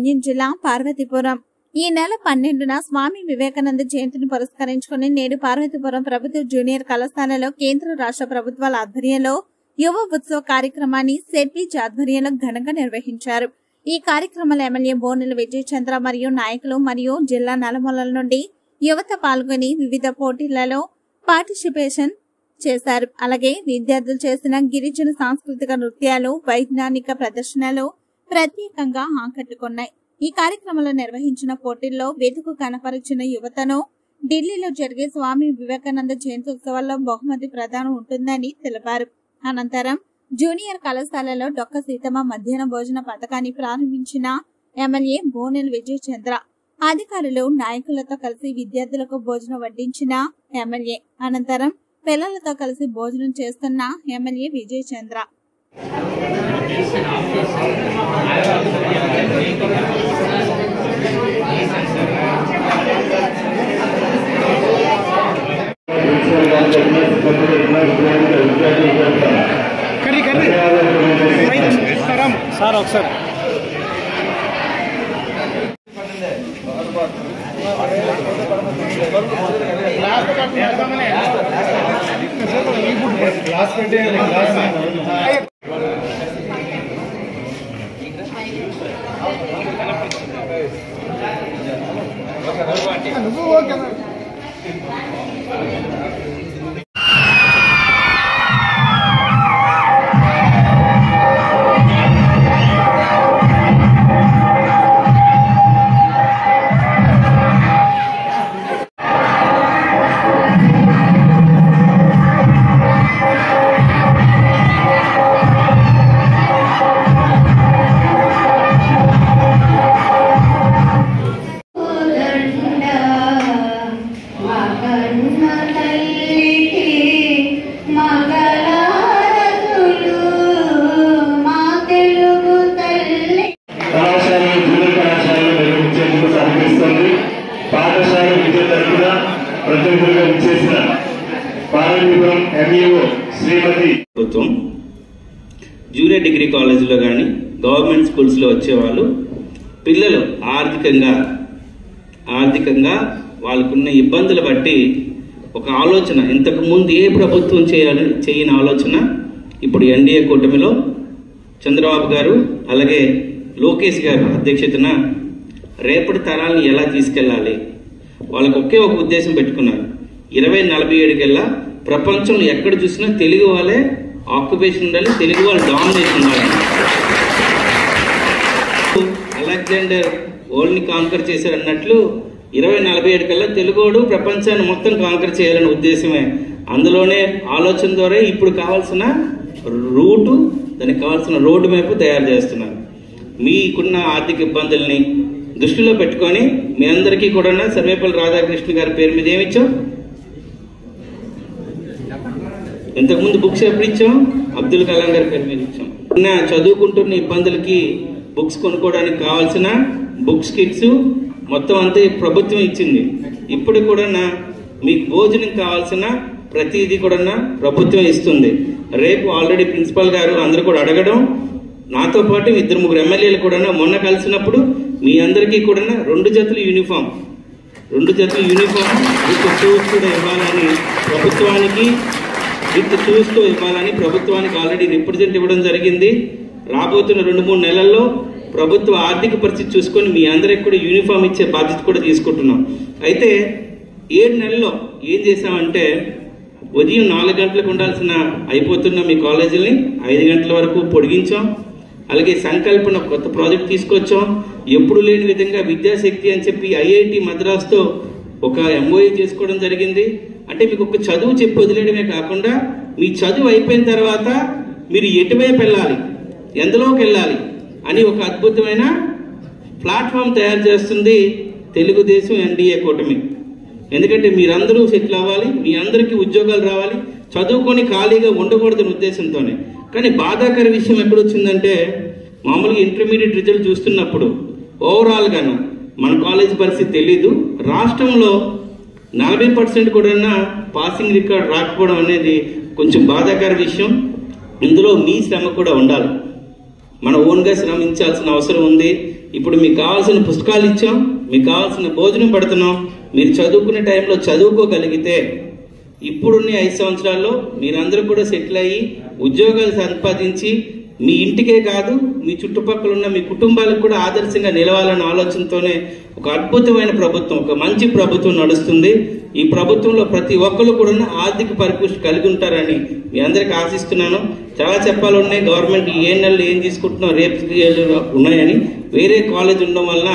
మన్యం జిల్లా పార్వతీపురం. ఈ నెల 12న స్వామి వివేకానంద జయంతిని పురస్కరించుకుని నేడు పార్వతీపురం ప్రభుత్వ జూనియర్ కళాశాలలో కేంద్ర రాష్ట్ర ప్రభుత్వాల ఆధ్వర్యంలో యువ ఉత్సవ కార్యక్రమాన్ని సెట్బీచ్ ఆధ్వర్యంలో ఘనంగా నిర్వహించారు. ఈ కార్యక్రమంలో ఎమ్మెల్యే బోనెల విజయ్ చంద్ర మరియు నాయకులు మరియు జిల్లా నలుమూలల నుండి యువత పాల్గొని వివిధ పోటీలలో పార్టిసిపేషన్ చేశారు. అలాగే విద్యార్థులు చేసిన గిరిజన సాంస్కృతిక నృత్యాలు, వైజ్ఞానిక ప్రదర్శనలు ప్రత్యేకంగా ఆకట్టుకున్నాయి. ఈ కార్యక్రమంలో నిర్వహించిన పోటీల్లో వెతుకు కనపరిచిన యువతను ఢిల్లీలో జరిగే స్వామి వివేకానంద జయంతి ఉత్సవాల్లో బహుమతి ప్రదానం ఉంటుందని తెలిపారు. అనంతరం జూనియర్ కళాశాలలో డొక్క సీతమ్మ మధ్యాహ్న భోజన పథకాన్ని ప్రారంభించిన ఎమ్మెల్యే బోనెల విజయ్ చంద్ర అధికారులు నాయకులతో కలిసి విద్యార్థులకు భోజనం వడ్డించిన ఎమ్మెల్యే అనంతరం పిల్లలతో కలిసి భోజనం చేస్తున్న ఎమ్మెల్యే విజయ్ చంద్ర సార్ ఒకసారి క్లాస్ పెట్టే నువ్వు ఓకే పాఠశాల విద్య తరఫున ప్రతినిధులుగా ఇచ్చేసిన పార్వతీపురం ఎంఈఓ శ్రీమతి ప్రభుత్వం జూనియర్ డిగ్రీ కాలేజీలో కానీ గవర్నమెంట్ స్కూల్స్లో వచ్చేవాళ్ళు పిల్లలు ఆర్థికంగా వాళ్ళకున్న ఇబ్బందులు బట్టి ఒక ఆలోచన ఇంతకు ముందు ఏ ప్రభుత్వం చేయని ఆలోచన ఇప్పుడు ఎన్డీఏ కూటమిలో చంద్రబాబు గారు అలాగే లోకేష్ గారు అధ్యక్షతన రేపటి తరాలను ఎలా తీసుకెళ్ళాలి వాళ్ళకు ఒకే ఒక ఉద్దేశం పెట్టుకున్నారు. 2047 కల్లా ప్రపంచంలో ఎక్కడ చూసినా తెలుగు వాళ్ళే ఆక్యుపేషన్ ఉండాలి, తెలుగు వాళ్ళు డామినేషన్ ఉండాలి. అలెగ్జాండర్ వరల్డ్ని కాంకర్ చేశారు అన్నట్లు 2047 కల్లా తెలుగోడు ప్రపంచాన్ని మొత్తం కాంకర్ చేయాలనే ఉద్దేశమే. అందులోనే ఆలోచన ద్వారా ఇప్పుడు కావాల్సిన రూటు, దానికి కావాల్సిన రోడ్డు మ్యాప్ తయారు చేస్తున్నారు. మీకున్న ఆర్థిక ఇబ్బందుల్ని దృష్టిలో పెట్టుకొని మీ అందరికీ కూడా సర్వేపల్లి రాధాకృష్ణ గారి పేరు మీద ఏమిచ్చాం, ఇంతకుముందు బుక్స్ ఎప్పుడు ఇచ్చాం, అబ్దుల్ కలాం గారి పేరు మీద ఇచ్చాం. చదువుకుంటున్న ఇబ్బందులకి బుక్స్ కొనుక్కోవడానికి కావాల్సిన బుక్స్ కిట్స్ మొత్తం అంతా ప్రభుత్వం ఇచ్చింది. ఇప్పుడు కూడా మీకు భోజనం కావాల్సిన ప్రతిదీ కూడా ప్రభుత్వం ఇస్తుంది. రేపు ఆల్రెడీ ప్రిన్సిపల్ గారు అందరూ కూడా అడగడం, నాతో పాటు 2-3 ఎమ్మెల్యేలు కూడా మొన్న కలిసినప్పుడు మీ అందరికీ కూడా 2 జతల యూనిఫామ్ విత్ షూస్ కూడా ఇవ్వాలని ప్రభుత్వానికి ఆల్రెడీ రిప్రజెంట్ ఇవ్వడం జరిగింది. రాబోతున్న 2-3 నెలల్లో ప్రభుత్వ ఆర్థిక పరిస్థితి చూసుకొని మీ అందరికి కూడా యూనిఫామ్ ఇచ్చే బాధ్యత కూడా తీసుకుంటున్నాం. అయితే 7 నెలల్లో ఏం చేసామంటే ఉదయం 4 గంటలకు ఉండాల్సిన అయిపోతున్న మీ కాలేజీని 5 గంటల వరకు పొడిగించాం. అలాగే సంకల్పన కొత్త ప్రాజెక్ట్ తీసుకొచ్చాం. ఎప్పుడు లేని విధంగా విద్యాశక్తి అని చెప్పి ఐఐటి మద్రాస్తో ఒక ఎంఓఏ చేసుకోవడం జరిగింది. అంటే మీకు ఒక చదువు చెప్పి వదిలేయడమే కాకుండా మీ చదువు అయిపోయిన తర్వాత మీరు ఎటువైపు వెళ్ళాలి, ఎందులోకి వెళ్ళాలి అని ఒక అద్భుతమైన ప్లాట్ఫామ్ తయారు చేస్తుంది తెలుగుదేశం ఎన్డీఏ కూటమి. ఎందుకంటే మీరందరూ సెటిల్ అవ్వాలి, మీ అందరికీ ఉద్యోగాలు రావాలి, చదువుకొని ఖాళీగా ఉండకూడదని ఉద్దేశంతోనే. కానీ బాధాకర విషయం ఎక్కడొచ్చిందంటే మామూలుగా ఇంటర్మీడియట్ రిజల్ట్ చూస్తున్నప్పుడు ఓవరాల్గాను మన కాలేజ్ పరిస్థితి తెలీదు. రాష్ట్రంలో 40% కూడా పాసింగ్ రికార్డ్ రాకపోవడం అనేది కొంచెం బాధాకర విషయం. ఇందులో మీ శ్రమ కూడా ఉండాలి. మన ఓన్గా శ్రమించాల్సిన అవసరం ఉంది. ఇప్పుడు మీకు కావాల్సిన పుస్తకాలు ఇచ్చాం, మీకు కావాల్సిన భోజనం పెడుతున్నాం. మీరు చదువుకునే టైంలో చదువుకోగలిగితే ఇప్పుడున్న 5 సంవత్సరాల్లో మీరందరూ కూడా సెటిల్ అయ్యి ఉద్యోగాలు సంపాదించి మీ ఇంటికే కాదు మీ చుట్టుపక్కల ఉన్న మీ కుటుంబాలకు కూడా ఆదర్శంగా నిలవాలన్న ఆలోచనతోనే ఒక అద్భుతమైన ప్రభుత్వం, ఒక మంచి ప్రభుత్వం నడుస్తుంది. ఈ ప్రభుత్వంలో ప్రతి ఒక్కరు కూడా ఆర్థిక పరిపుష్టి కలిగి ఉంటారని మీ అందరికి ఆశిస్తున్నాను. చాలా చెప్పాలున్నాయి. గవర్నమెంట్ ఏ నెలలో ఏం తీసుకుంటున్నాం, రేపు ఉన్నాయని వేరే కాలేజ్ ఉండడం వల్ల